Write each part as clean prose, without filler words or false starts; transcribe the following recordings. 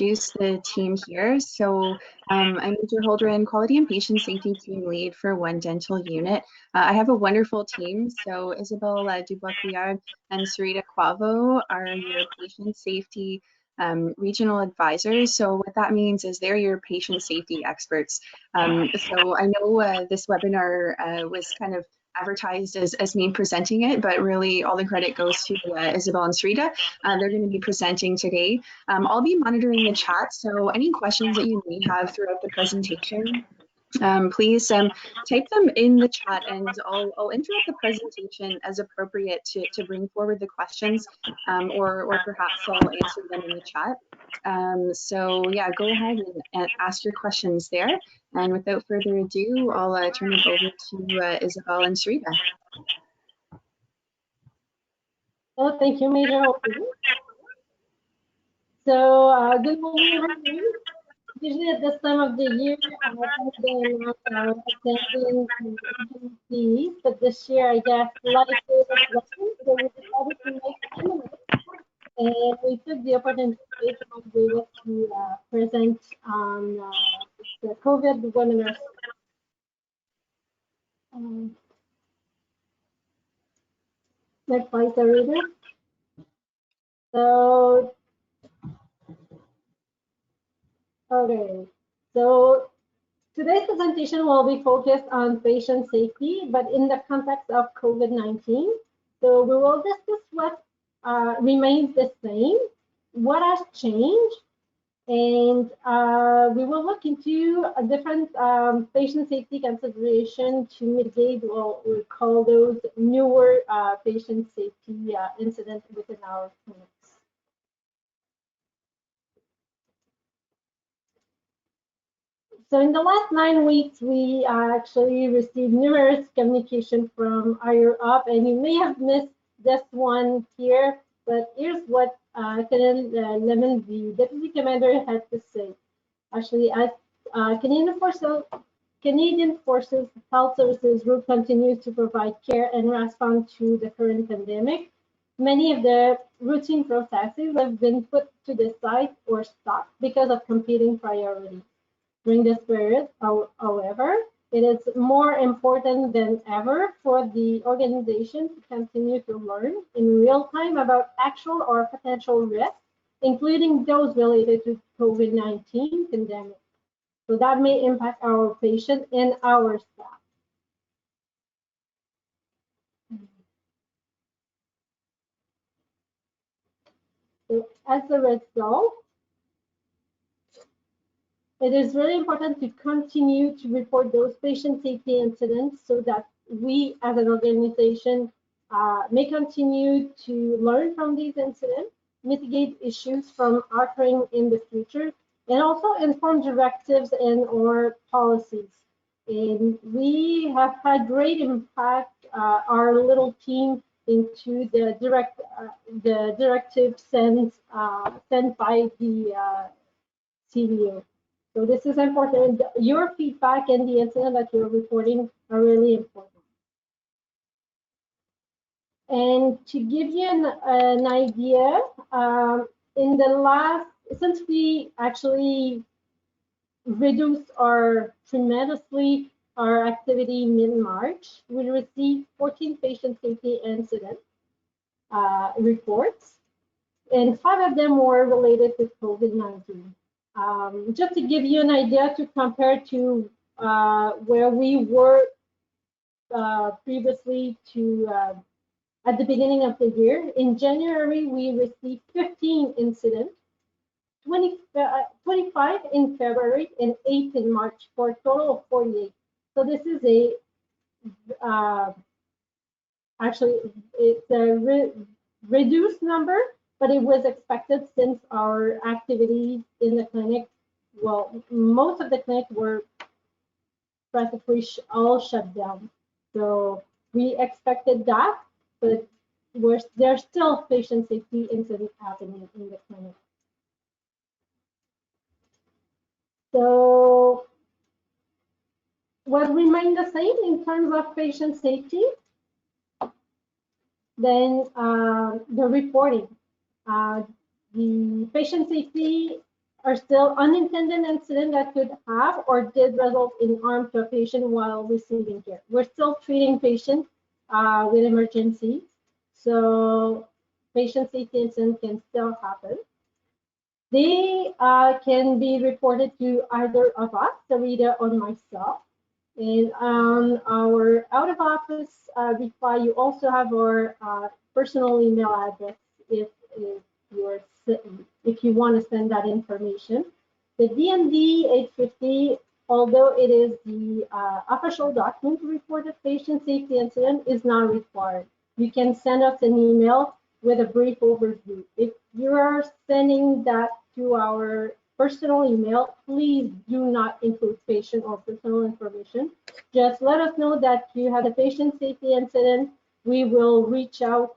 introduce the team here. So I'm Maj Holdren, Quality and Patient Safety Team Lead for One Dental Unit. I have a wonderful team. So Isabelle Dubois-Couillard and Sareda Quavo are your patient safety regional advisors. So what that means is they're your patient safety experts. So I know this webinar was kind of advertised as me presenting it, but really all the credit goes to Isabelle and Sareda. They're going to be presenting today. I'll be monitoring the chat, so any questions that you may have throughout the presentation, please type them in the chat, and I'll interrupt the presentation as appropriate to bring forward the questions, or perhaps I'll answer them in the chat. So yeah, go ahead and ask your questions there. And without further ado, I'll turn it over to Isabelle and Sareda. Well, thank you, Major. So good morning, everyone. Usually at this time of the year, I've been attending these, but this year I guess life gave us lessons, so we decided to make time, and we took the opportunity to be able to present on the COVID webinar. Next slide, Sareda. So, okay, so today's presentation will be focused on patient safety, but in the context of COVID-19. So we will discuss what remains the same, what has changed, and we will look into a different patient safety consideration to mitigate what we call those newer patient safety incidents within our clinics. So in the last 9 weeks, we actually received numerous communication from higher up, and you may have missed this one here, but here's what Colonel Lemon, the Deputy Commander, had to say. Actually, as Canadian Forces Health Services Group continues to provide care and respond to the current pandemic, many of the routine processes have been put to the side or stopped because of competing priorities. During this period, however, it is more important than ever for the organization to continue to learn in real time about actual or potential risks, including those related to COVID-19 pandemic. So that may impact our patients and our staff. So as a result, it is really important to continue to report those patient safety incidents so that we as an organization may continue to learn from these incidents, mitigate issues from occurring in the future, and also inform directives and or policies. And we have had great impact, our little team, into the directive sent by the CDO. So this is important. Your feedback and the incident that you're reporting are really important. And to give you an idea, in the last, since we actually reduced tremendously our activity mid-March, we received 14 patient safety incident reports, and 5 of them were related to COVID-19. Just to give you an idea to compare to where we were previously to at the beginning of the year. In January, we received 15 incidents, 25 in February, and 8 in March, for a total of 48. So this is actually it's a reduced number, but it was expected since our activities in the clinic, well, most of the clinic were practically all shut down. So we expected that, but there's still patient safety incidents happening in the clinic. So what remained the same in terms of patient safety? Then the reporting. The patient safety are still unintended incidents that could have or did result in harm to a patient while receiving care. We're still treating patients with emergencies, so patient safety incidents can still happen. They can be reported to either of us, Sareda or myself. And on our out of office reply, you also have our personal email address if you're if you want to send that information. The DMD 850, although it is the official document to report a patient safety incident, is not required. You can send us an email with a brief overview. If you are sending that to our personal email, please do not include patient or personal information. Just let us know that you had a patient safety incident. We will reach out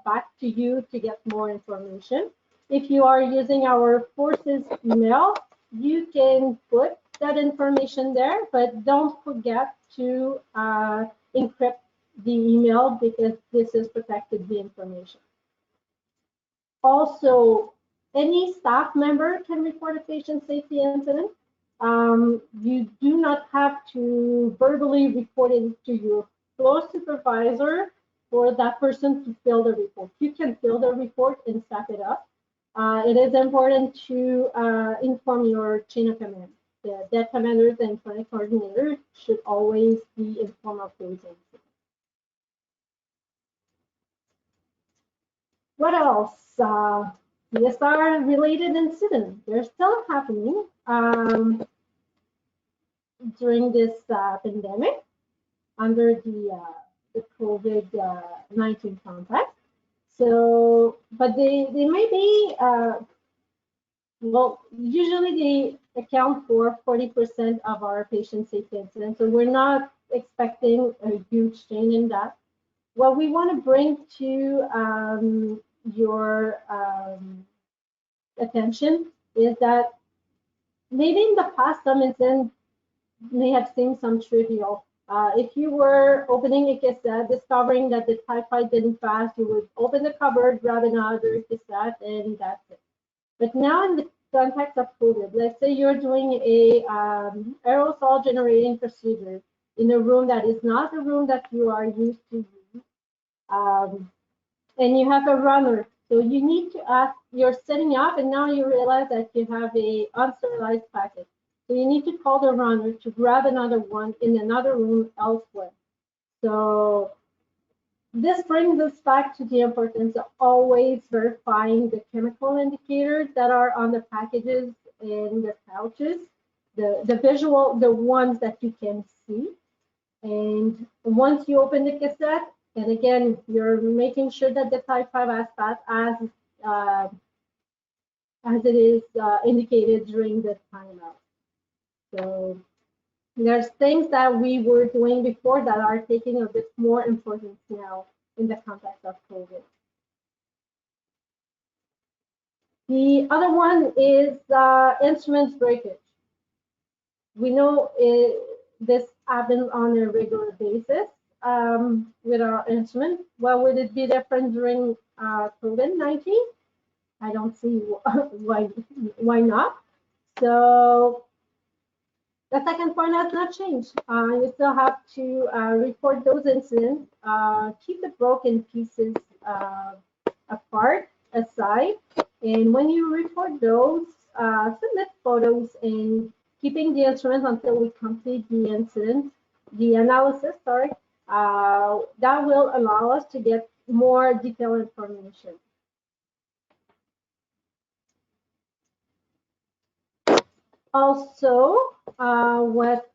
back to you to get more information. If you are using our forces email, you can put that information there, but don't forget to encrypt the email because this is protected the information. Also, any staff member can report a patient safety incident. You do not have to verbally report it to your floor supervisor for that person to fill the report. You can fill the report and staff it up. It is important to inform your chain of command. The dead commanders and clinic coordinators should always be informed of those incidents. What else? CSR related incidents. They're still happening during this pandemic under the COVID-19 context. So, but they may be, well, usually they account for 40% of our patient safety incidents. So we're not expecting a huge change in that. What we want to bring to your attention is that maybe in the past some incidents may have seemed some trivial. If you were opening a cassette, discovering that the typewriter didn't pass, you would open the cupboard, grab another cassette, and that's it. But now in the context of COVID, let's say you're doing a aerosol generating procedure in a room that is not a room that you are used to use, and you have a runner. So you need to ask, you're setting up and now you realize that you have a unsterilized packet. So you need to call the runner to grab another one in another room elsewhere. So this brings us back to the importance of always verifying the chemical indicators that are on the packages and the pouches, the visual, the ones that you can see. And once you open the cassette, and again, you're making sure that the type 5 as fast as it is indicated during the timeout. So there's things that we were doing before that are taking a bit more importance now in the context of COVID. The other one is instruments breakage. We know this happens on a regular basis with our instrument. Well, would it be different during COVID-19? I don't see why not. So the second point has not changed. You still have to report those incidents, keep the broken pieces apart, aside, and when you report those, submit photos and keeping the instruments until we complete the incident, the analysis, sorry, that will allow us to get more detailed information. Also, what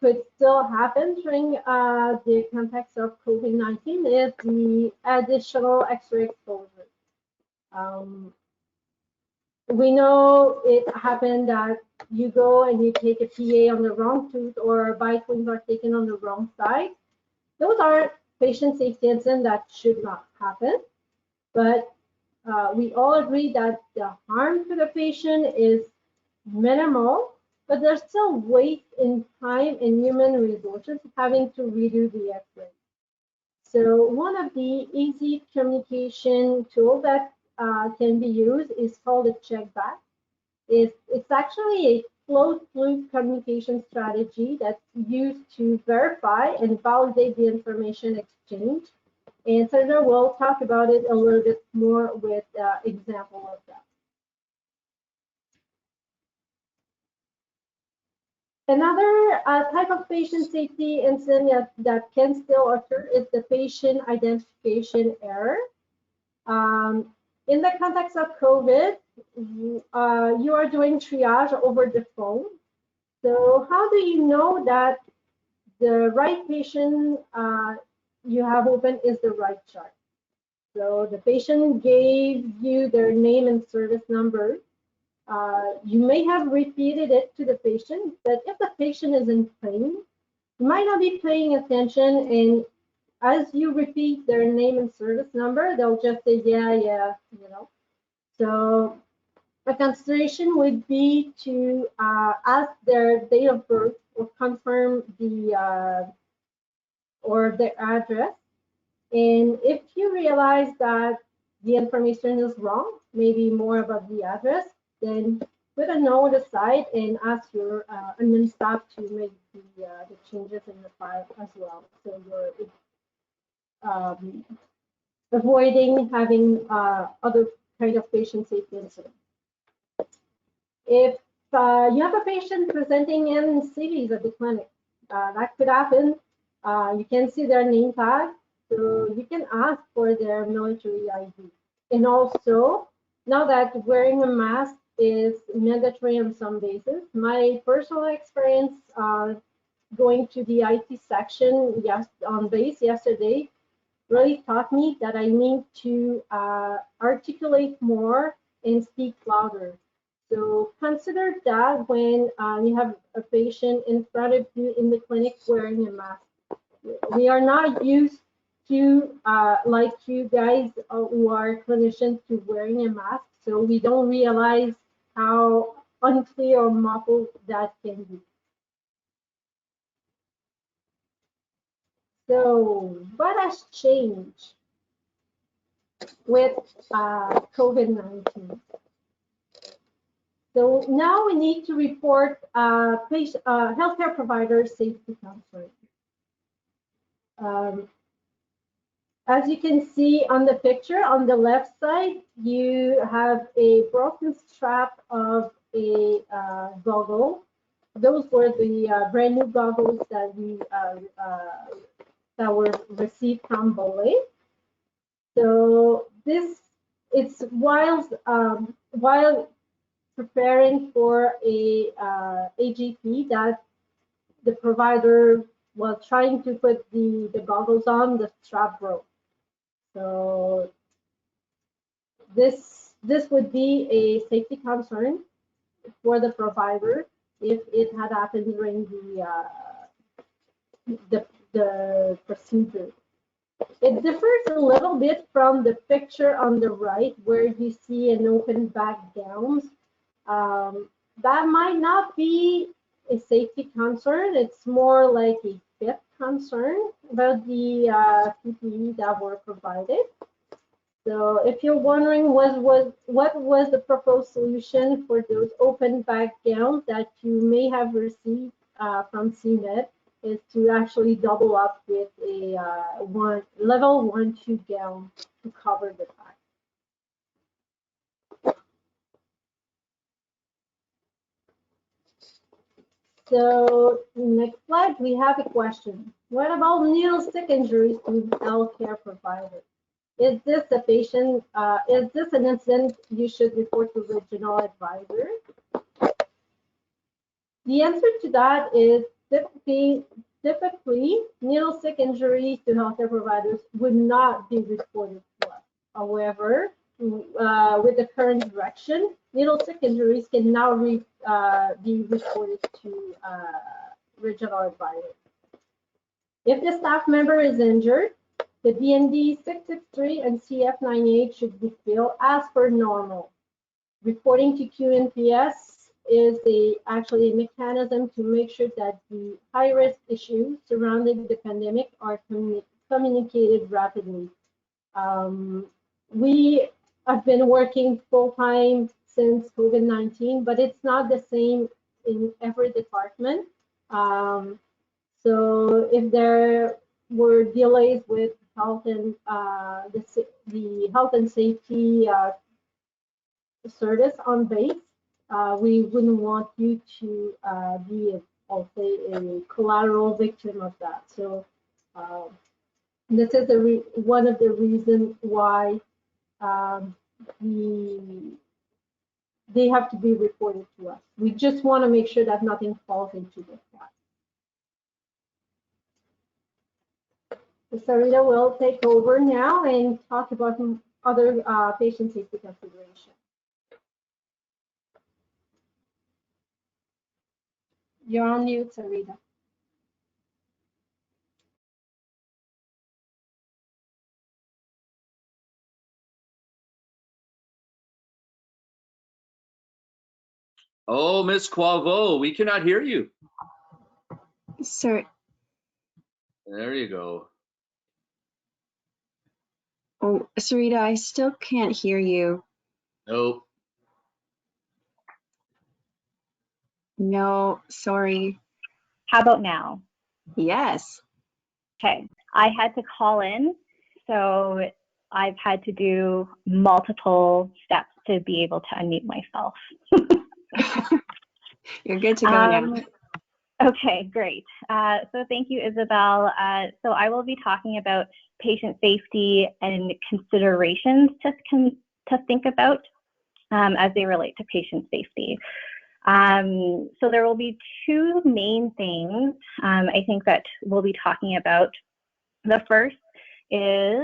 could still happen during the context of COVID-19 is the additional X-ray exposure. We know it happened that you go and you take a PA on the wrong tooth or bite wings are taken on the wrong side. Those are patient safety incidents that should not happen, but we all agree that the harm to the patient is minimal, but there's still waste in time and human resources having to redo the X-ray. So one of the easy communication tools that can be used is called a check back. It's actually a closed-loop communication strategy that's used to verify and validate the information exchange. And Sareda will talk about it a little bit more with example of that. Another type of patient safety incident that can still occur is the patient identification error. In the context of COVID, you are doing triage over the phone. So how do you know that the right patient you have open is the right chart? So the patient gave you their name and service number. You may have repeated it to the patient, but if the patient is in pain, you might not be paying attention, and as you repeat their name and service number, they'll just say, yeah, yeah, you know. So a consideration would be to ask their date of birth or confirm or their address. And if you realize that the information is wrong, maybe more about the address, then put a note aside and ask your admin staff to make the changes in the file as well. So you're avoiding having other kind of patient safety incidents. If you have a patient presenting in cities at the clinic, that could happen. You can see their name tag, so you can ask for their military ID. And also, now that wearing a mask is mandatory on some bases, my personal experience going to the IT section on base yesterday really taught me that I need to articulate more and speak louder. So consider that when you have a patient in front of you in the clinic wearing a mask. We are not used to, like you guys who are clinicians, to wearing a mask, so we don't realize how unclear or muffled that can be. So what has changed with COVID-19? So now we need to report healthcare provider safety concerns. As you can see on the picture on the left side, you have a broken strap of a goggle. Those were the brand new goggles that we that were received from Bolé. So it's while preparing for a AGP that the provider was trying to put the goggles on, the strap broke. So this would be a safety concern for the provider if it had happened during the procedure. It differs a little bit from the picture on the right where you see an open back gown. That might not be a safety concern. It's more like a fit concern about the PPE that were provided. So if you're wondering what was the proposed solution for those open back gowns that you may have received from CMED, is to actually double up with a level 1-2 gown to cover the back. So next slide, we have a question. What about needle stick injuries to healthcare providers? Is this a patient? Is this an incident you should report to the regional advisor? The answer to that is typically needle stick injuries to healthcare providers would not be reported to us. However, with the current direction, needle stick injuries can now be reported to regional advisor. If the staff member is injured, the DND 663 and CF98 should be filled as per normal. Reporting to Q&PS is actually a mechanism to make sure that the high-risk issues surrounding the pandemic are communicated rapidly. We I've been working full-time since COVID-19, but it's not the same in every department. So if there were delays with health and the health and safety service on base, we wouldn't want you to be, I'll say, a collateral victim of that. So this is one of the reasons why um, they have to be reported to us. We just want to make sure that nothing falls into the cracks. Sareda will take over now and talk about other patient safety considerations. You're on mute, Sareda. Oh, Miss Quavo, we cannot hear you. Sir, There you go. oh, Sarita, I still can't hear you. Nope. No, sorry. How about now? Yes. Okay, I had to call in, so I've had to do multiple steps to be able to unmute myself. You're good to go now. Okay, great. So thank you, Isabelle. So I will be talking about patient safety and considerations to think about as they relate to patient safety. So there will be two main things I think that we'll be talking about. The first is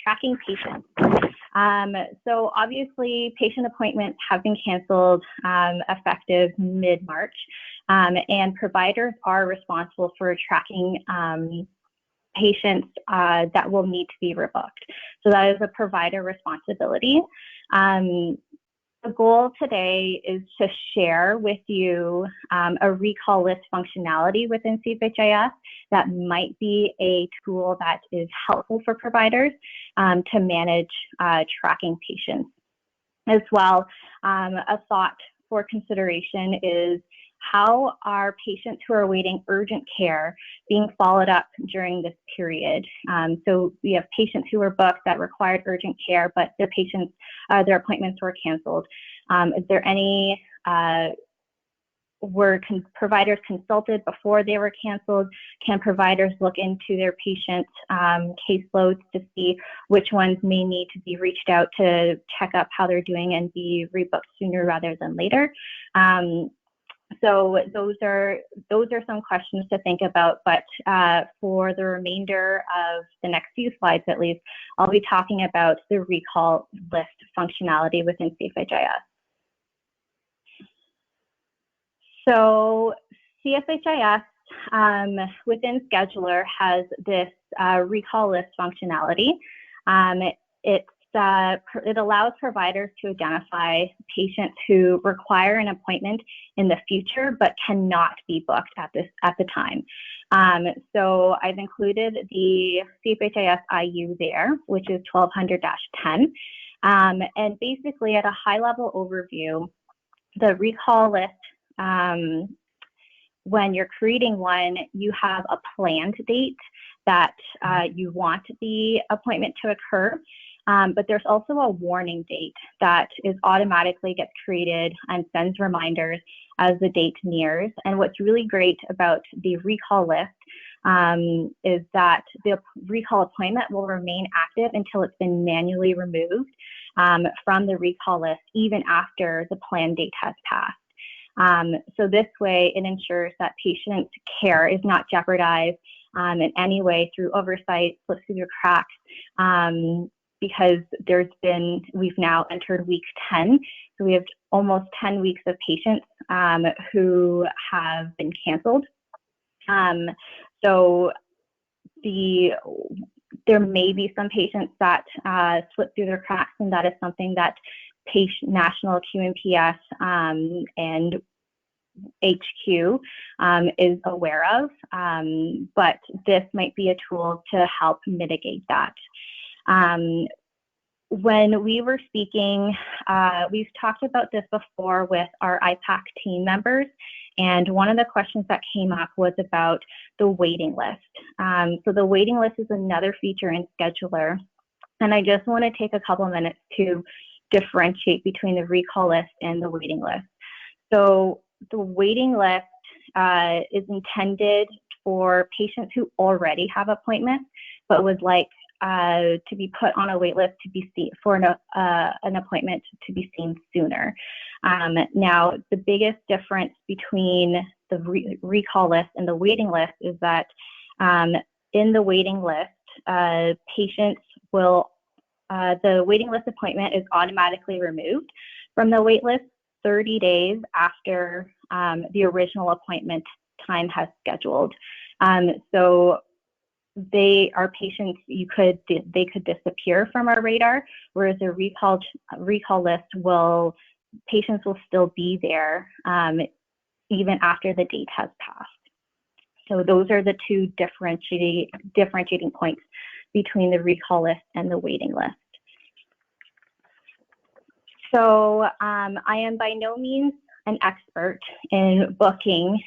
tracking patients. So obviously patient appointments have been canceled effective mid-March, and providers are responsible for tracking patients that will need to be rebooked. So that is a provider responsibility. The goal today is to share with you a recall list functionality within CFHIS that might be a tool that is helpful for providers to manage tracking patients. As well, a thought for consideration is how are patients who are awaiting urgent care being followed up during this period? So we have patients who were booked that required urgent care, but the patients, their appointments were canceled. Is there any, were providers consulted before they were canceled? Can providers look into their patient caseloads to see which ones may need to be reached out to check up how they're doing and be rebooked sooner rather than later? So those are some questions to think about, but for the remainder of the next few slides at least, I'll be talking about the recall list functionality within CFHIS. So CFHIS within Scheduler has this recall list functionality. It allows providers to identify patients who require an appointment in the future but cannot be booked at the time. So I've included the CFHIS IU there, which is 1200-10. And basically at a high level overview, the recall list, when you're creating one, you have a planned date that you want the appointment to occur. But there's also a warning date that is automatically gets created and sends reminders as the date nears. And what's really great about the recall list is that the recall appointment will remain active until it's been manually removed from the recall list, even after the planned date has passed. So this way it ensures that patient care is not jeopardized in any way through oversight, slips through the cracks, because we've now entered week 10. So we have almost 10 weeks of patients who have been canceled. So there may be some patients that slip through their cracks, and that is something that National Q&PS and HQ is aware of, but this might be a tool to help mitigate that. when we were speaking, we've talked about this before with our IPAC team members, and one of the questions that came up was about the waiting list. So the waiting list is another feature in Scheduler, and I just want to take a couple of minutes to differentiate between the recall list and the waiting list. So the waiting list is intended for patients who already have appointments but would like to be put on a wait list to be seen for an appointment to be seen sooner. Now, the biggest difference between the recall list and the waiting list is that in the waiting list, patients will, the waiting list appointment is automatically removed from the wait list 30 days after the original appointment time has scheduled. So they are patients they could disappear from our radar, whereas a recall list patients will still be there even after the date has passed. So those are the two differentiating points between the recall list and the waiting list. So I am by no means an expert in booking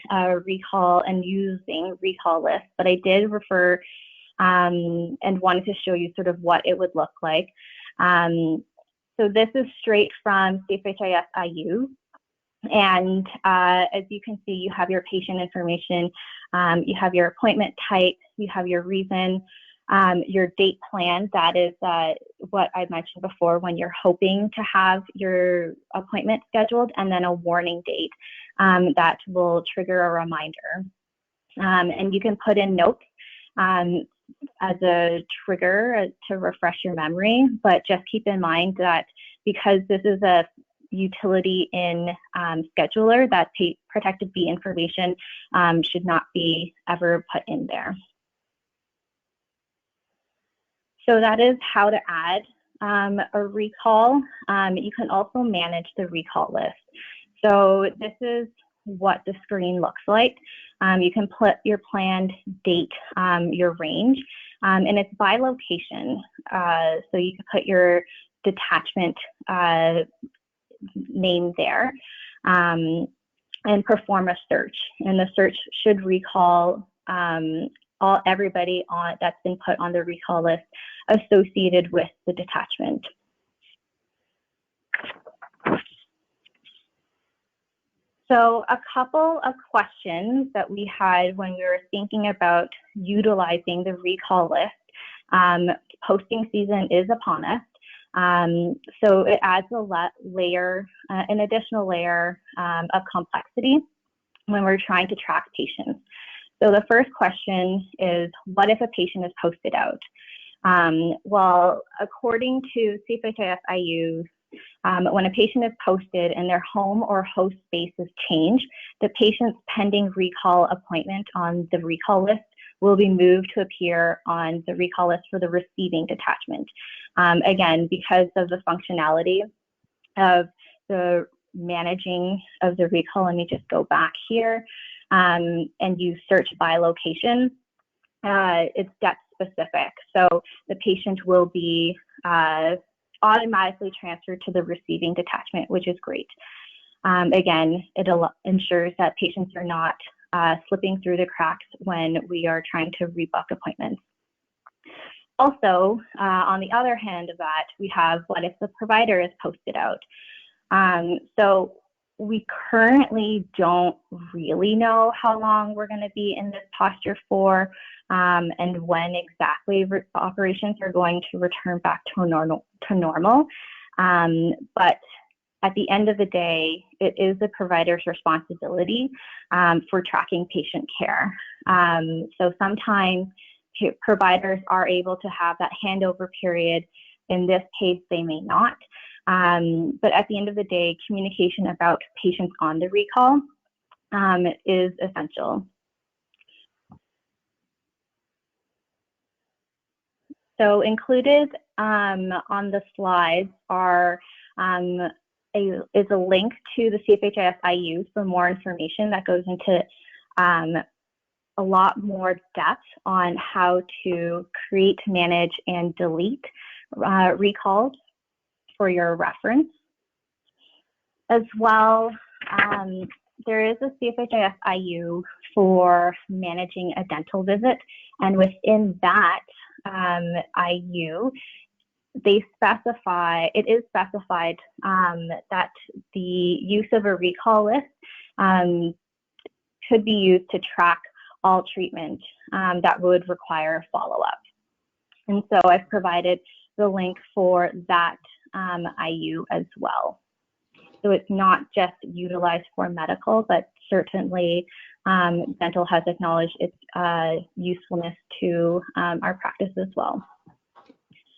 recall and using recall lists, but I did refer and wanted to show you sort of what it would look like. So this is straight from CFHIS IU. And as you can see, you have your patient information, you have your appointment type, you have your reason, your date plan. That is what I mentioned before when you're hoping to have your appointment scheduled, and then a warning date that will trigger a reminder. And you can put in notes as a trigger to refresh your memory, but just keep in mind that because this is a utility in Scheduler, that protected B information should not be ever put in there. So that is how to add a recall. You can also manage the recall list. So this is what the screen looks like. You can put your planned date, your range, and it's by location. So you can put your detachment name there and perform a search. And the search should recall everybody that's been put on the recall list associated with the detachment. So a couple of questions that we had when we were thinking about utilizing the recall list. Posting season is upon us. So it adds an additional layer of complexity when we're trying to track patients. So the first question is, what if a patient is posted out? Well, according to CFHIS IU, when a patient is posted and their home or host space is changed, the patient's pending recall appointment on the recall list will be moved to appear on the recall list for the receiving detachment. Again, because of the functionality of the managing of the recall, let me just go back here and you search by location. It's depth specific. So the patient will be automatically transferred to the receiving detachment, which is great. Again, it ensures that patients are not slipping through the cracks when we are trying to rebook appointments. Also, on the other hand of that, we have what if the provider is posted out. So we currently don't really know how long we're going to be in this posture for and when exactly operations are going to return back to normal. But at the end of the day, it is the provider's responsibility for tracking patient care. So sometimes providers are able to have that handover period. In this case, they may not. But at the end of the day, communication about patients on the recall is essential. So included on the slides is a link to the CFHIS IU for more information that goes into a lot more depth on how to create, manage, and delete recalls for your reference. As well, there is a CFHIS IU for managing a dental visit, and within that IU, it is specified that the use of a recall list could be used to track all treatment that would require follow-up. And so I've provided the link for that IU as well. So it's not just utilized for medical, but certainly dental has acknowledged its usefulness to our practice as well.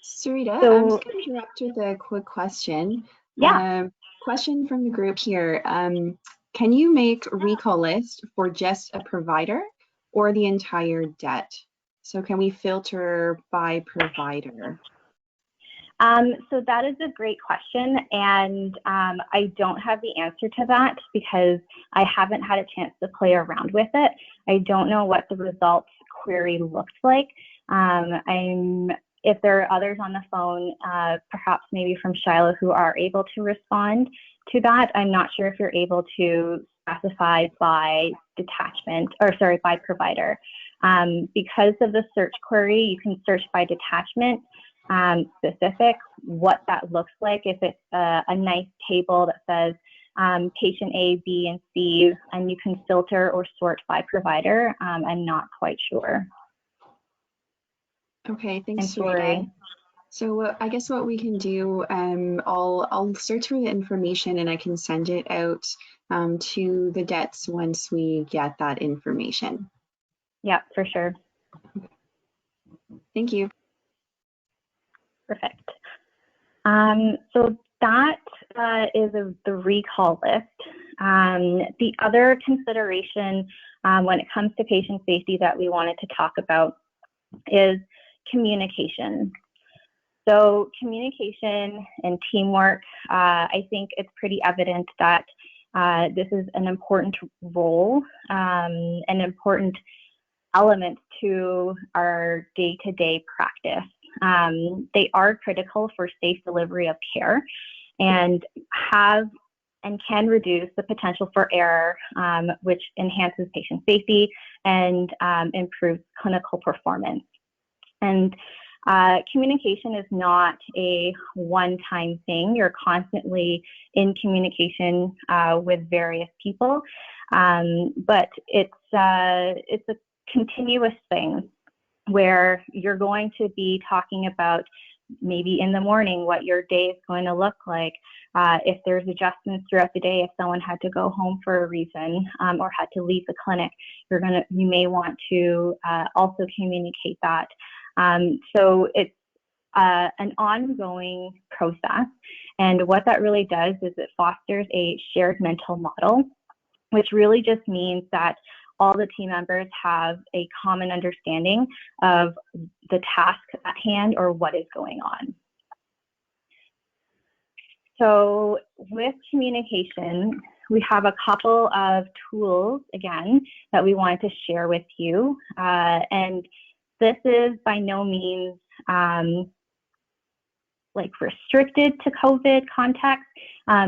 Sareda, So, I'm just going to interrupt with a quick question. Yeah. Question from the group here. Can you make recall list for just a provider or the entire debt? So can we filter by provider? So that is a great question, and I don't have the answer to that because I haven't had a chance to play around with it. I don't know what the results query looks like. If there are others on the phone, perhaps maybe from Shiloh, who are able to respond to that, I'm not sure if you're able to specify by by provider. Because of the search query, you can search by detachment specific, what that looks like. If it's a nice table that says patient A, B, and C, and you can filter or sort by provider, I'm not quite sure. Okay, thanks, Sareda. So I guess what we can do, I'll search for the information and I can send it out to the debts once we get that information. Yeah, for sure. Thank you. Perfect. So that is the recall list. The other consideration when it comes to patient safety that we wanted to talk about is communication. So communication and teamwork, I think it's pretty evident that this is an important role, an important element to our day-to-day practice. They are critical for safe delivery of care and can reduce the potential for error, which enhances patient safety and improves clinical performance. And communication is not a one-time thing. You're constantly in communication with various people, but it's a continuous thing where you're going to be talking about maybe in the morning what your day is going to look like. If there's adjustments throughout the day, if someone had to go home for a reason or had to leave the clinic, you may want to also communicate that. So it's an ongoing process, and what that really does is it fosters a shared mental model, which really just means that all the team members have a common understanding of the task at hand or what is going on. So with communication, we have a couple of tools, again, that we wanted to share with you. And this is by no means restricted to COVID context.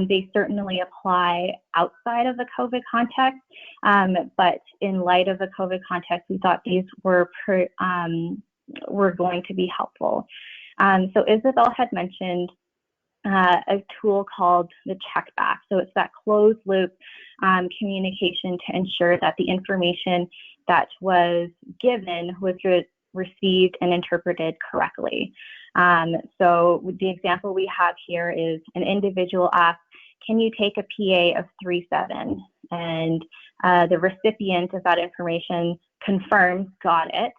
They certainly apply outside of the COVID context, but in light of the COVID context, we thought these were going to be helpful. So Isabelle had mentioned a tool called the check back. So it's that closed loop communication to ensure that the information that was given was received and interpreted correctly. So the example we have here is an individual asks, can you take a PA of 3/7? And the recipient of that information confirms, got it,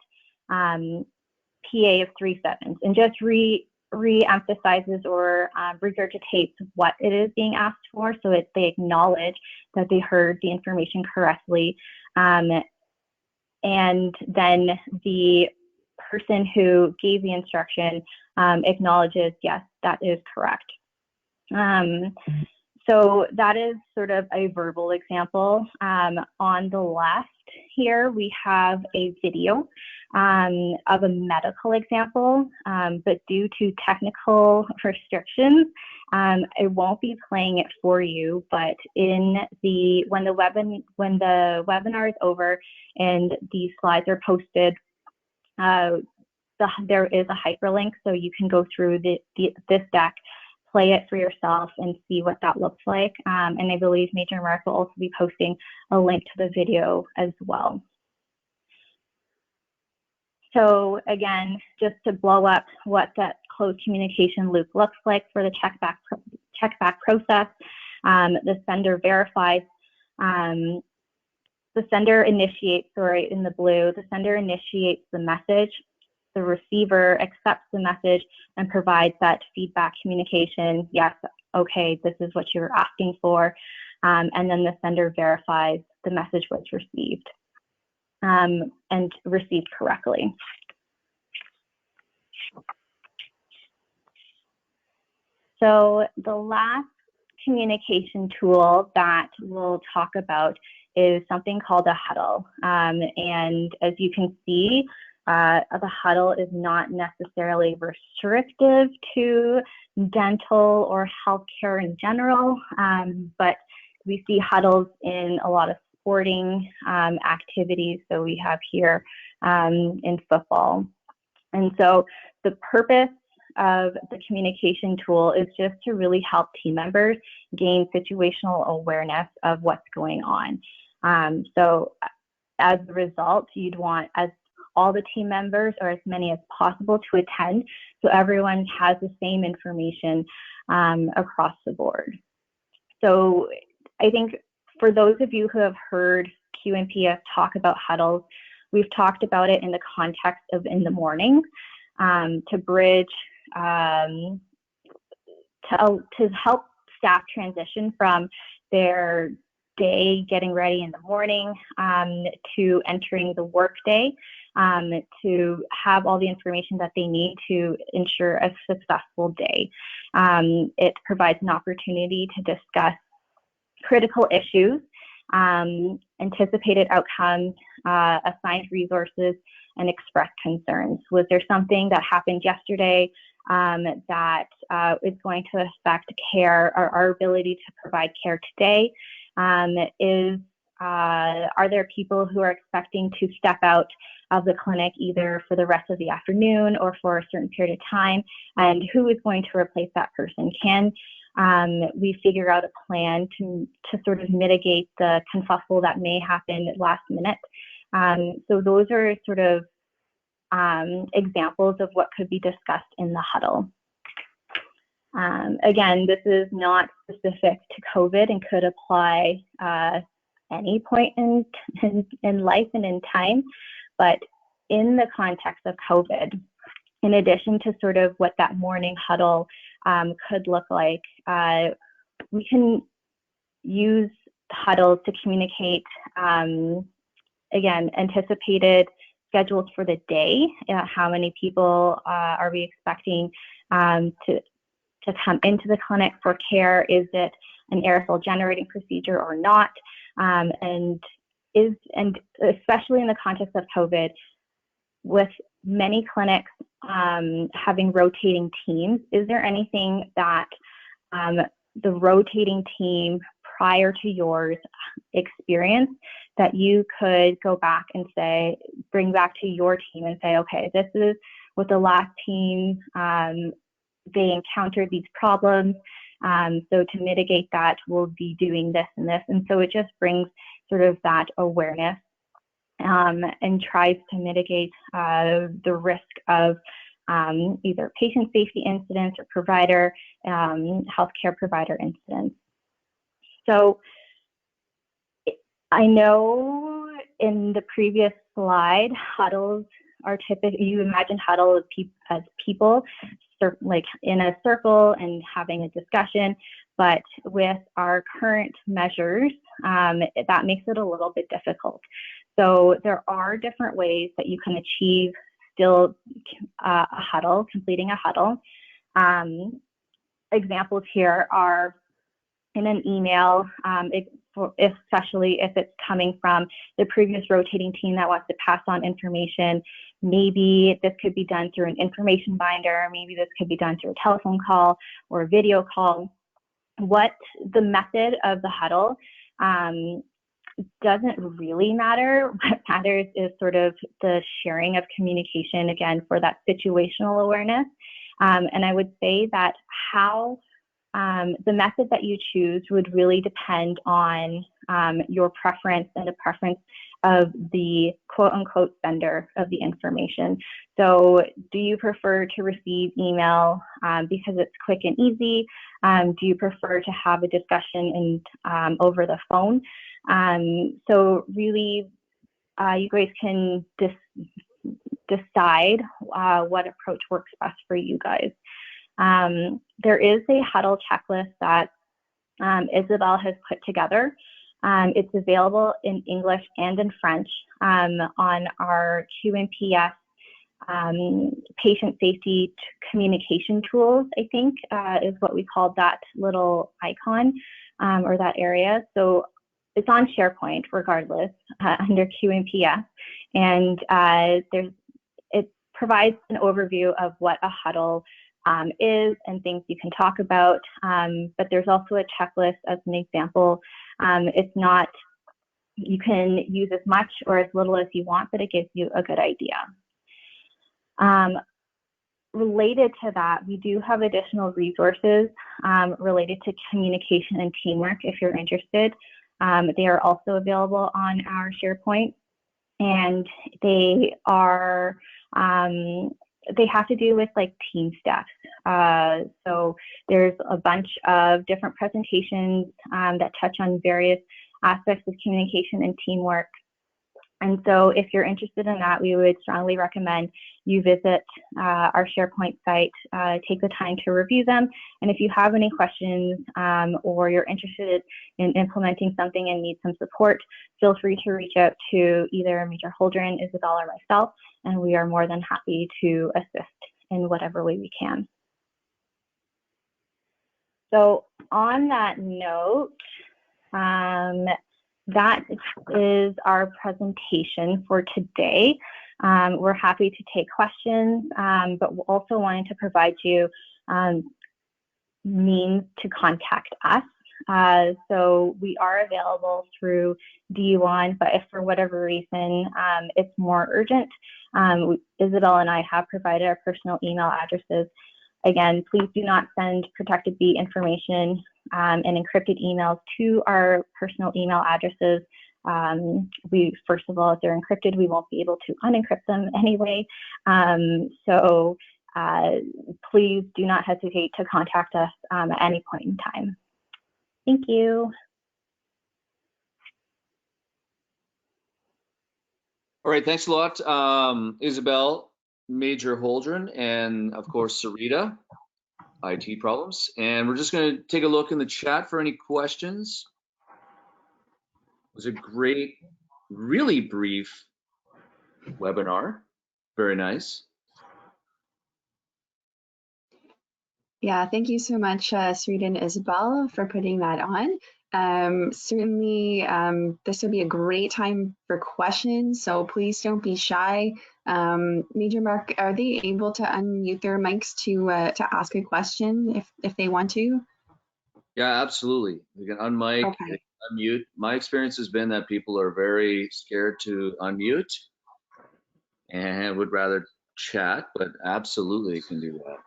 PA of 3/7, and just re-emphasizes or regurgitates what it is being asked for, so that they acknowledge that they heard the information correctly. And then the person who gave the instruction acknowledges, yes, that is correct. So that is sort of a verbal example. On the left here we have a video of a medical example, but due to technical restrictions, I won't be playing it for you. But when the webinar is over and these slides are posted, there is a hyperlink, so you can go through this deck, play it for yourself, and see what that looks like. And I believe Major Mark will also be posting a link to the video as well. So again, just to blow up what that closed communication loop looks like for the check-back process, the sender verifies, the sender initiates, sorry, in the blue, the sender initiates the message, the receiver accepts the message and provides that feedback communication. Yes, okay, this is what you were asking for. And then the sender verifies the message was received and received correctly. So the last communication tool that we'll talk about is something called a huddle. And as you can see, the huddle is not necessarily restrictive to dental or healthcare in general, but we see huddles in a lot of sporting activities. So we have here in football. And so the purpose of the communication tool is just to really help team members gain situational awareness of what's going on. So as a result, you'd want all the team members, or as many as possible, to attend, so everyone has the same information across the board. So I think for those of you who have heard Q&PS talk about huddles, we've talked about it in the context of in the morning to bridge, to help staff transition from their day getting ready in the morning to entering the workday, to have all the information that they need to ensure a successful day. It provides an opportunity to discuss critical issues, anticipated outcomes, assigned resources, and express concerns. Was there something that happened yesterday that is going to affect care or our ability to provide care today? Are there people who are expecting to step out of the clinic either for the rest of the afternoon or for a certain period of time, and who is going to replace that person? Can we figure out a plan to sort of mitigate the kerfuffle that may happen at last minute? So those are sort of examples of what could be discussed in the huddle. Again, this is not specific to COVID and could apply any point in life and in time, but in the context of COVID, in addition to sort of what that morning huddle could look like, we can use huddles to communicate, again, anticipated schedules for the day. How many people are we expecting to come into the clinic for care? Is it an aerosol generating procedure or not? And especially in the context of COVID, with many clinics having rotating teams, is there anything that the rotating team prior to yours experience that you could go back and say, bring back to your team and say, okay, this is what the last team, they encountered these problems. So to mitigate that, we'll be doing this and this. And so it just brings sort of that awareness and tries to mitigate the risk of either patient safety incidents or provider, healthcare provider incidents. So I know in the previous slide, huddles are typically, you imagine huddle as people like in a circle and having a discussion, but with our current measures, that makes it a little bit difficult. So there are different ways that you can achieve still a huddle, completing a huddle. Examples here are in an email, especially if it's coming from the previous rotating team that wants to pass on information. Maybe this could be done through an information binder. Maybe this could be done through a telephone call or a video call. What the method of the huddle doesn't really matter. What matters is sort of the sharing of communication, again, for that situational awareness. And I would say that how the method that you choose would really depend on your preference and the preference of the quote unquote sender of the information. So do you prefer to receive email because it's quick and easy? Do you prefer to have a discussion over the phone? So really, you guys can decide what approach works best for you guys. There is a Huddle checklist that Isabelle has put together. It's available in English and in French on our Q&PS patient safety communication tools, I think, is what we called that little icon or that area. So it's on SharePoint regardless under Q&PS, and it provides an overview of what a huddle is and things you can talk about, but there's also a checklist as an example. It's not, you can use as much or as little as you want, but it gives you a good idea. Related to that, we do have additional resources related to communication and teamwork if you're interested. They are also available on our SharePoint, and they are they have to do with like team steps. So there's a bunch of different presentations that touch on various aspects of communication and teamwork. And so if you're interested in that, we would strongly recommend you visit our SharePoint site, take the time to review them. And if you have any questions or you're interested in implementing something and need some support, feel free to reach out to either Maj Holdren, Isabelle, or myself, and we are more than happy to assist in whatever way we can. So on that note, that is our presentation for today. We're happy to take questions, but we also wanted to provide you means to contact us. So we are available through D1, but if for whatever reason it's more urgent, Isabelle and I have provided our personal email addresses. Again, please do not send protected B information and encrypted emails to our personal email addresses. First of all, if they're encrypted, we won't be able to unencrypt them anyway. So please do not hesitate to contact us at any point in time. Thank you. All right, thanks a lot, Isabelle, Maj Holdren, and of course, Sareda, IT problems. And we're just going to take a look in the chat for any questions. It was a great, really brief webinar. Very nice. Yeah, thank you so much, Sareda and Isabelle, for putting that on. Certainly, this would be a great time for questions, so please don't be shy. Major Mark, are they able to unmute their mics to ask a question if they want to? Yeah, absolutely. You can unmic, Okay. unmute. My experience has been that people are very scared to unmute and would rather chat, but absolutely can do that.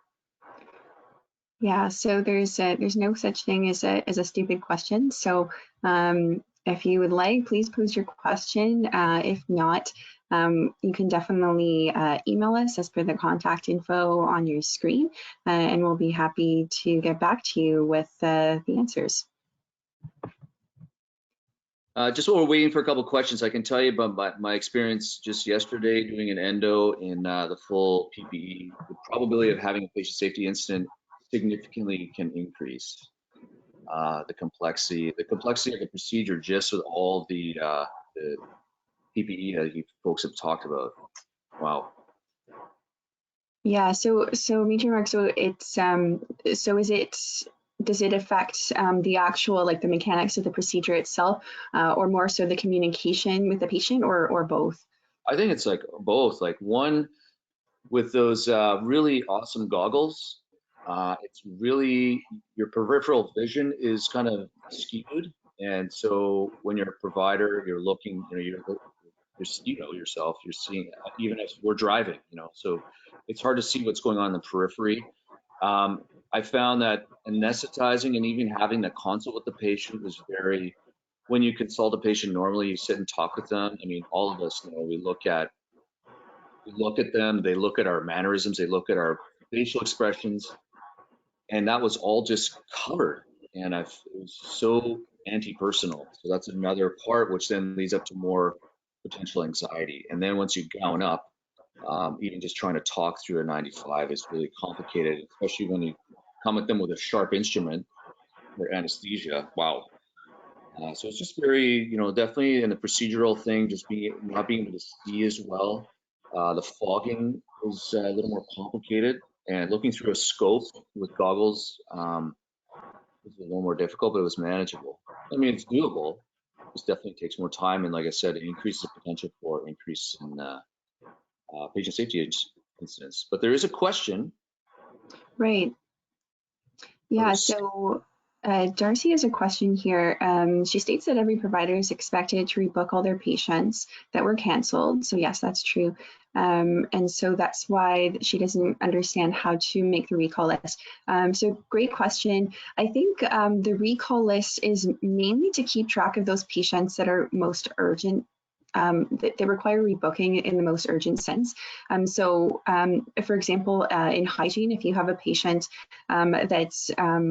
Yeah, so there's no such thing as a stupid question. So if you would like, please pose your question. If not, you can definitely email us as per the contact info on your screen, and we'll be happy to get back to you with the answers. Just while we're waiting for a couple of questions, I can tell you about my experience just yesterday doing an endo in the full PPE. The probability of having a patient safety incident significantly can increase. The complexity of the procedure just with all the PPE that you folks have talked about. Wow. Yeah. So Major Mark. So it's is it does it affect the actual, like the mechanics of the procedure itself, or more so the communication with the patient, or both? I think it's like both. Like one with those really awesome goggles, it's really your peripheral vision is kind of skewed, and so when you're a provider, you're looking, yourself, you're seeing even as we're driving, so it's hard to see what's going on in the periphery. I found that anesthetizing and even having the consult with the patient was very, when you consult a patient normally, you sit and talk with them. I mean, all of us know we look at them, they look at our mannerisms, they look at our facial expressions, and that was all just covered. And it was so anti-personal. So that's another part, which then leads up to more potential anxiety. And then once you gown up, even just trying to talk through a 95 is really complicated, especially when you come at them with a sharp instrument or anesthesia. Wow. So it's just very, definitely in the procedural thing, just not being able to see as well. The fogging is a little more complicated, and looking through a scope with goggles was a little more difficult, but it was manageable. I mean, it's doable. This definitely takes more time, and like I said, it increases the potential for increase in patient safety incidents. But there is a question. Right. Yeah, so Darcy has a question here. She states that every provider is expected to rebook all their patients that were canceled. So yes, that's true. And so that's why she doesn't understand how to make the recall list. So great question. I think the recall list is mainly to keep track of those patients that are most urgent. They require rebooking in the most urgent sense. For example, in hygiene, if you have a patient that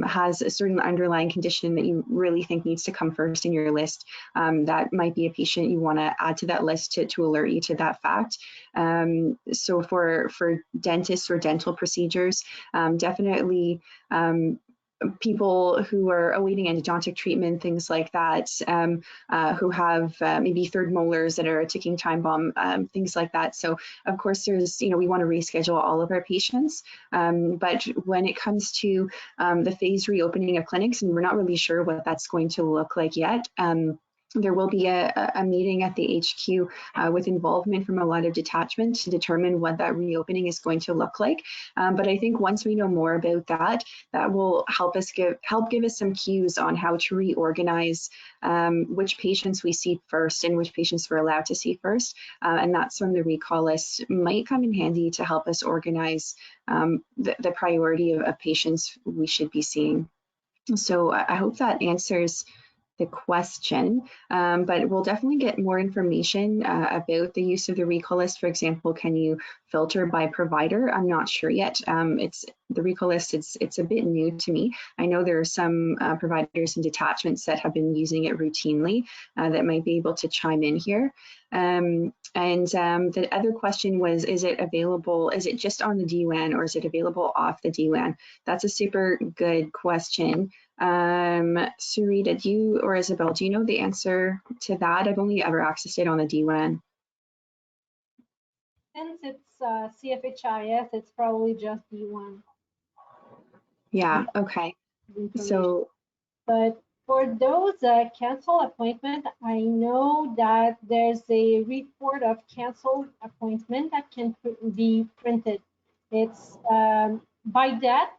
has a certain underlying condition that you really think needs to come first in your list, that might be a patient you want to add to that list to alert you to that fact. So for dentists or dental procedures, definitely people who are awaiting endodontic treatment, things like that, who have maybe third molars that are a ticking time bomb, things like that. So of course there's, we want to reschedule all of our patients. But when it comes to the phased reopening of clinics, and we're not really sure what that's going to look like yet, there will be a meeting at the HQ with involvement from a lot of detachment to determine what that reopening is going to look like. But I think once we know more about that, that will help give us some cues on how to reorganize which patients we see first and which patients we're allowed to see first. And that's when the recall list might come in handy to help us organize the priority of patients we should be seeing. So I hope that answers the question, but we'll definitely get more information about the use of the recall list. For example, can you filter by provider? I'm not sure yet. It's the recall list. It's a bit new to me. I know there are some providers and detachments that have been using it routinely that might be able to chime in here. The other question was, is it available? Is it just on the DWAN or is it available off the DWAN? That's a super good question. Sareda, or Isabelle, do you know the answer to that? I've only ever accessed it on the DWAN. Since it's CFHIS, it's probably just D1. Yeah, okay. So, but for those cancel appointment, I know that there's a report of canceled appointment that can be printed. It's by that,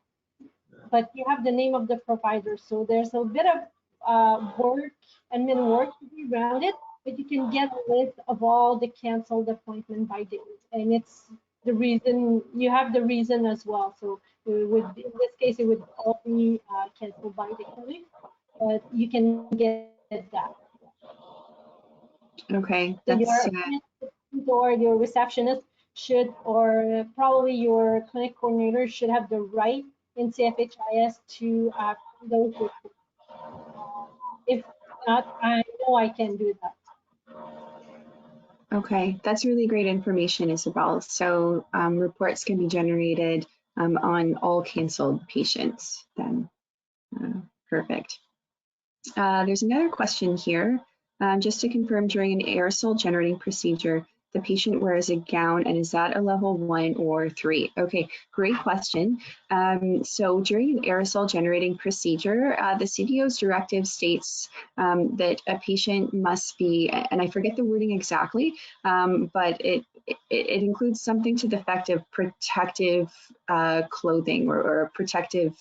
but you have the name of the provider. So there's a bit of admin work to be around it, but you can get a list of all the canceled appointment by date. And it's the reason, you have the reason as well. So it would, in this case, it would all be canceled by the clinic, but you can get that. Okay. So your your receptionist should, or probably your clinic coordinator should have the right in CFHIS to those reports. If not, I know I can do that. Okay, that's really great information, Isabelle. So reports can be generated on all canceled patients then. Perfect. There's another question here. Just to confirm, during an aerosol generating procedure, the patient wears a gown, and is that a level 1 or 3? Okay, great question. So during an aerosol generating procedure, the CDO's directive states that a patient must be, and I forget the wording exactly, but it includes something to the effect of protective clothing or protective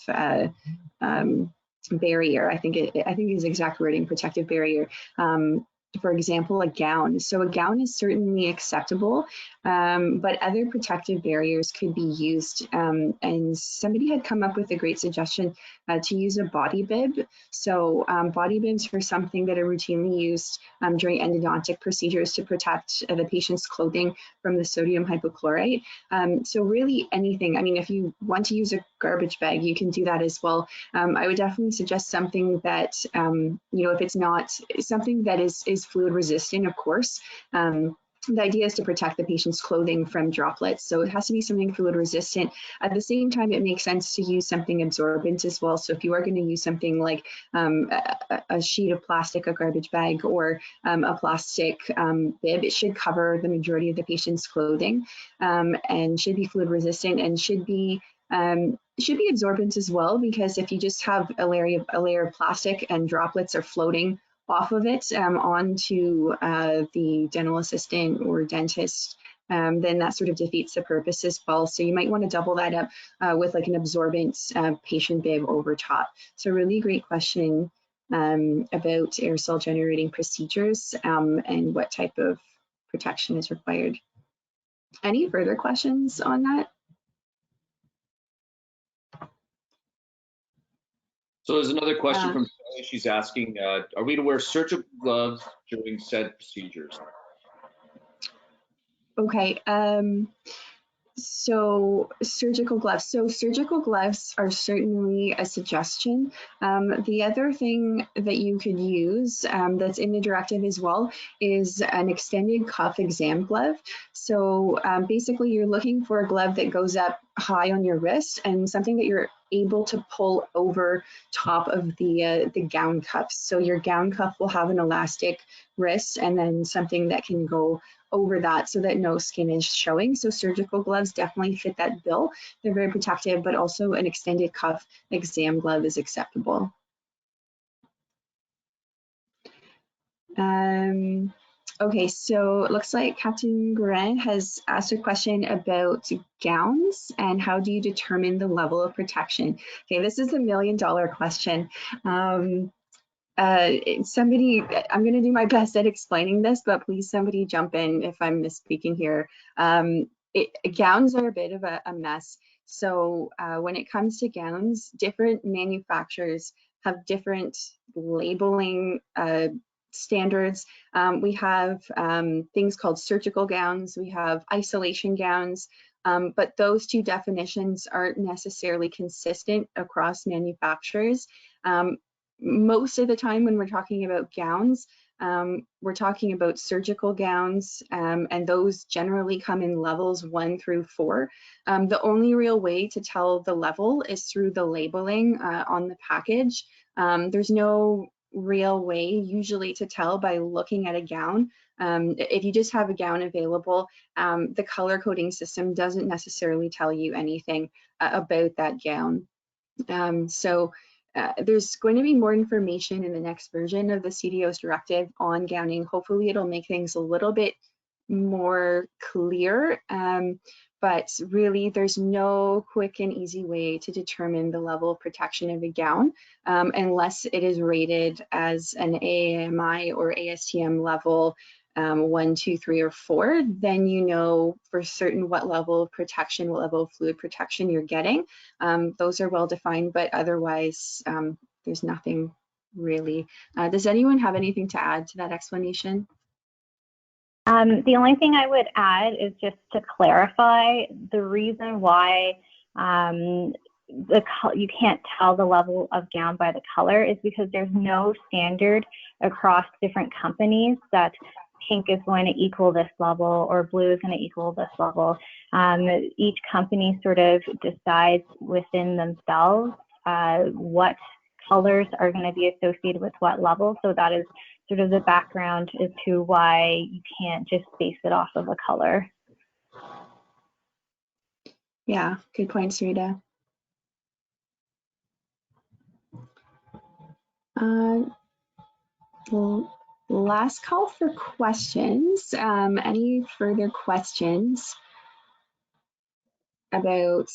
barrier. I think his exact wording, protective barrier. For example, a gown. So a gown is certainly acceptable, but other protective barriers could be used. And somebody had come up with a great suggestion to use a body bib. So body bibs are something that are routinely used during endodontic procedures to protect the patient's clothing from the sodium hypochlorite. So really anything, I mean, if you want to use a garbage bag, you can do that as well. I would definitely suggest something that, if it's not something that is fluid resistant, of course. The idea is to protect the patient's clothing from droplets. So it has to be something fluid resistant. At the same time, it makes sense to use something absorbent as well. So if you are going to use something like a sheet of plastic, a garbage bag, or a plastic bib, it should cover the majority of the patient's clothing and should be fluid resistant and should be absorbent as well, because if you just have a layer of plastic and droplets are floating off of it onto the dental assistant or dentist, then that sort of defeats the purpose as well. So you might want to double that up with like an absorbent patient bib over top. So really great question about aerosol generating procedures and what type of protection is required. Any further questions on that? So there's another question from Sally. She's asking, are we to wear surgical gloves during said procedures? Okay, so surgical gloves. So surgical gloves are certainly a suggestion. The other thing that you could use that's in the directive as well is an extended cuff exam glove. So basically you're looking for a glove that goes up high on your wrist and something that you're able to pull over top of the gown cuffs. So your gown cuff will have an elastic wrist and then something that can go over that so that no skin is showing. So surgical gloves definitely fit that bill. They're very protective, but also an extended cuff exam glove is acceptable. Okay, so it looks like Captain Guerin has asked a question about gowns and how do you determine the level of protection? Okay, this is $1 million question. Somebody, I'm going to do my best at explaining this, but please somebody jump in if I'm misspeaking here. Gowns are a bit of a mess. So when it comes to gowns, different manufacturers have different labeling standards. We have things called surgical gowns, we have isolation gowns, but those two definitions aren't necessarily consistent across manufacturers. Most of the time when we're talking about gowns, we're talking about surgical gowns, and those generally come in levels 1 through 4. The only real way to tell the level is through the labeling on the package. There's no real way usually to tell by looking at a gown. If you just have a gown available, the color coding system doesn't necessarily tell you anything about that gown. There's going to be more information in the next version of the CDO's directive on gowning. Hopefully it'll make things a little bit more clear, but really there's no quick and easy way to determine the level of protection of a gown unless it is rated as an AAMI or ASTM level 1, 2, 3, or 4, then you know for certain what level of protection, what level of fluid protection you're getting. Those are well defined, but otherwise there's nothing really. Does anyone have anything to add to that explanation? The only thing I would add is just to clarify the reason why you can't tell the level of gown by the color is because there's no standard across different companies that pink is going to equal this level or blue is going to equal this level. Each company sort of decides within themselves what colors are going to be associated with what level. So that is sort of the background as to why you can't just base it off of a color. Yeah, good point, Sareda. Well, last call for questions. Any further questions about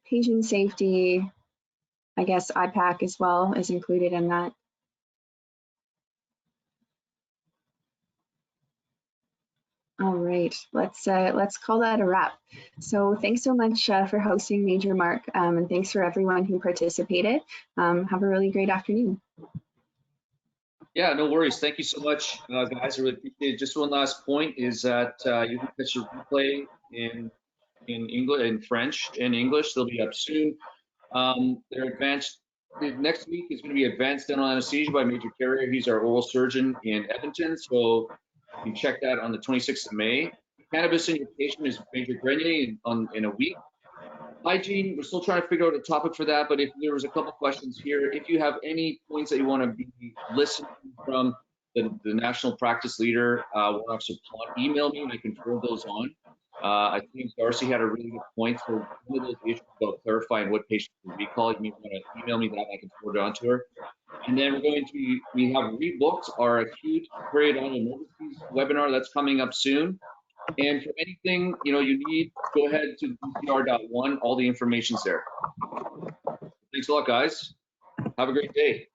patient safety? I guess IPAC as well is included in that. All right, let's call that a wrap. So thanks so much for hosting, Major Mark, and thanks for everyone who participated. Have a really great afternoon. Yeah, no worries. Thank you so much, guys. I really appreciate it. Just one last point is that you can catch a replay in English, in French, and English. They'll be up soon. They're advanced. Next week is going to be advanced dental anesthesia by Major Carrier. He's our oral surgeon in Edmonton. So you check that on the 26th of May. Cannabis in your patient is Major Grenier in a week. Hygiene, we're still trying to figure out a topic for that, but if there was a couple questions here, if you have any points that you want to be listening from the national practice leader, Warren Officer Plot, email me and I can forward those on. I think Darcy had a really good point for one of those issues about clarifying what patients can recall. You may want to email me that, I can forward it on to her. And then we have rebooked our acute periodontal emergencies webinar that's coming up soon. And for anything you need, go ahead to DCR.1. All the information's there. Thanks a lot, guys. Have a great day.